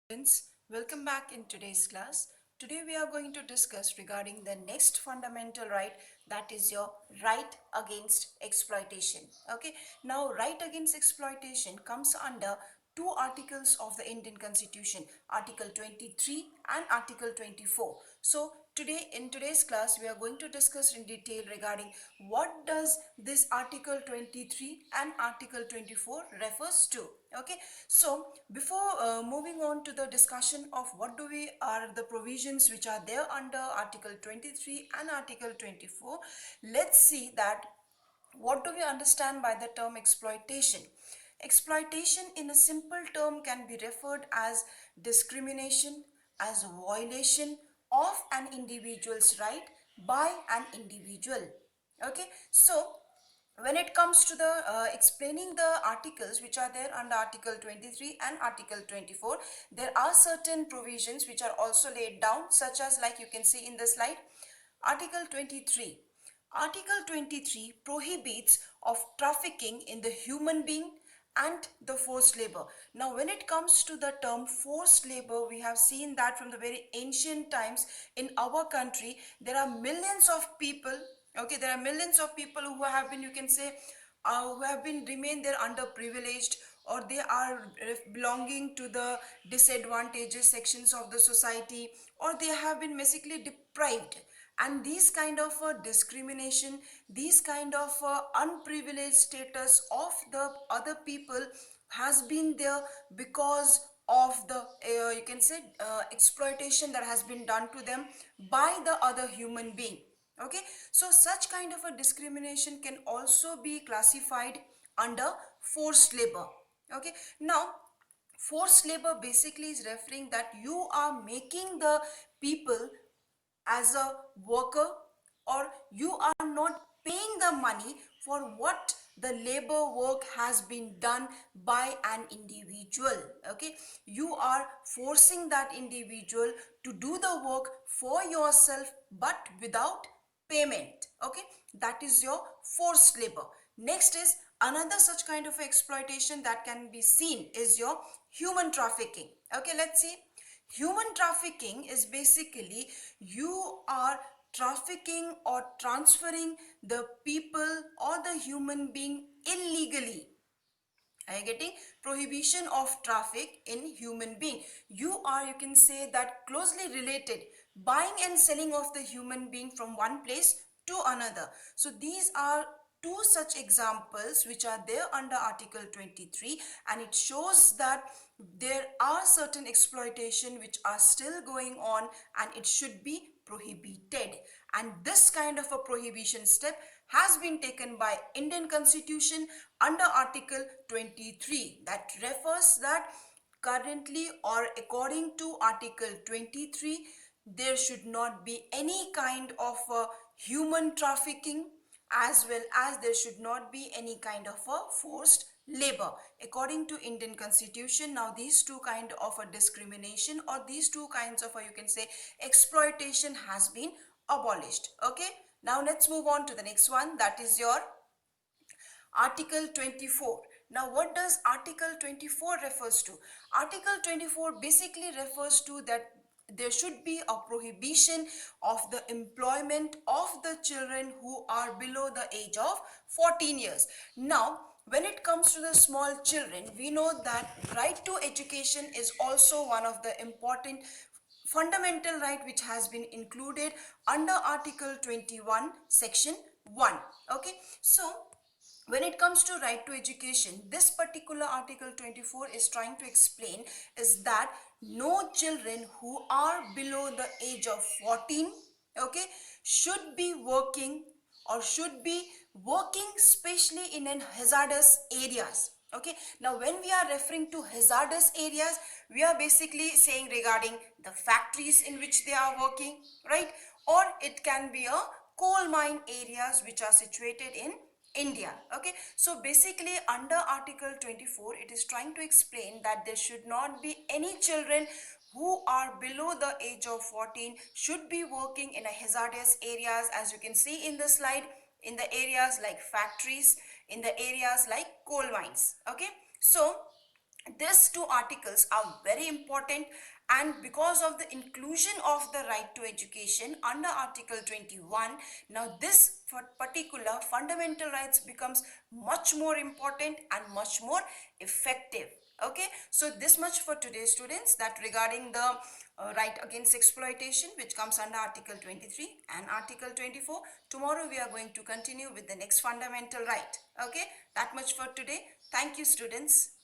Students, welcome back in today's class. Today we are going to discuss regarding the next fundamental right, that is your right against exploitation. Okay, now right against exploitation comes under two articles of the Indian Constitution, Article 23 and Article 24. So today in today's class we are going to discuss in detail regarding what does this Article 23 and Article 24 refers to. Okay, so before moving on to the discussion of what do we are the provisions which are there under Article 23 and Article 24, let's see that what do we understand by the term exploitation. Exploitation in a simple term can be referred as discrimination, as a violation of an individual's right by an individual. Okay, so when it comes to the explaining the articles which are there under Article 23 and Article 24, there are certain provisions which are also laid down, such as, like you can see in the slide, Article 23. Article 23 prohibits of trafficking in the human being and the forced labor. Now when it comes to the term forced labor, we have seen that from the very ancient times in our country there are millions of people. Okay, there are millions of people who have been, you can say, who have been remain there underprivileged, or they are belonging to the disadvantaged sections of the society, or they have been basically deprived. And these kind of discrimination, these kind of unprivileged status of the other people has been there because of the you can say exploitation that has been done to them by the other human being. Okay, so such kind of a discrimination can also be classified under forced labor. Okay, now forced labor basically is referring that you are making the people as a worker, or you are not paying the money for what the labor work has been done by an individual. Okay, you are forcing that individual to do the work for yourself but without payment. Okay, that is your forced labor. Next is another such kind of exploitation that can be seen is your human trafficking. Okay, let's see. Human trafficking is basically you are trafficking or transferring the people or the human being illegally. Are you getting? Prohibition of traffic in human being. You are, you can say that, closely related, buying and selling of the human being from one place to another. So these are two such examples which are there under Article 23, and it shows that there are certain exploitation which are still going on and it should be prohibited. And this kind of a prohibition step has been taken by Indian Constitution under Article 23, that refers that currently, or according to Article 23, there should not be any kind of human trafficking, as well as there should not be any kind of a forced labor according to Indian Constitution. Now these two kind of a discrimination, or these two kinds of a, you can say, exploitation has been abolished. Okay, now let's move on to the next one, that is your Article 24. Now what does Article 24 refers to? Article 24 basically refers to that there should be a prohibition of the employment of the children who are below the age of 14 years. Now when it comes to the small children, we know that right to education is also one of the important fundamental right which has been included under Article 21 section 1. Okay, so when it comes to right to education, this particular Article 24 is trying to explain is that no children who are below the age of 14, okay, should be working, or should be working especially in an hazardous areas. Okay, now when we are referring to hazardous areas, we are basically saying regarding the factories in which they are working, right? Or it can be a coal mine areas which are situated in India. Okay, so basically under Article 24, it is trying to explain that there should not be any children who are below the age of 14 should be working in a hazardous areas, as you can see in the slide, in the areas like factories, in the areas like coal mines. Okay, so These two articles are very important, and because of the inclusion of the right to education under article 21, now this particular fundamental rights becomes much more important and much more effective. Okay, so this much for today, students, that regarding the right against exploitation, which comes under article 23 and article 24. Tomorrow we are going to continue with the next fundamental right. Okay, that much for today. Thank you, students.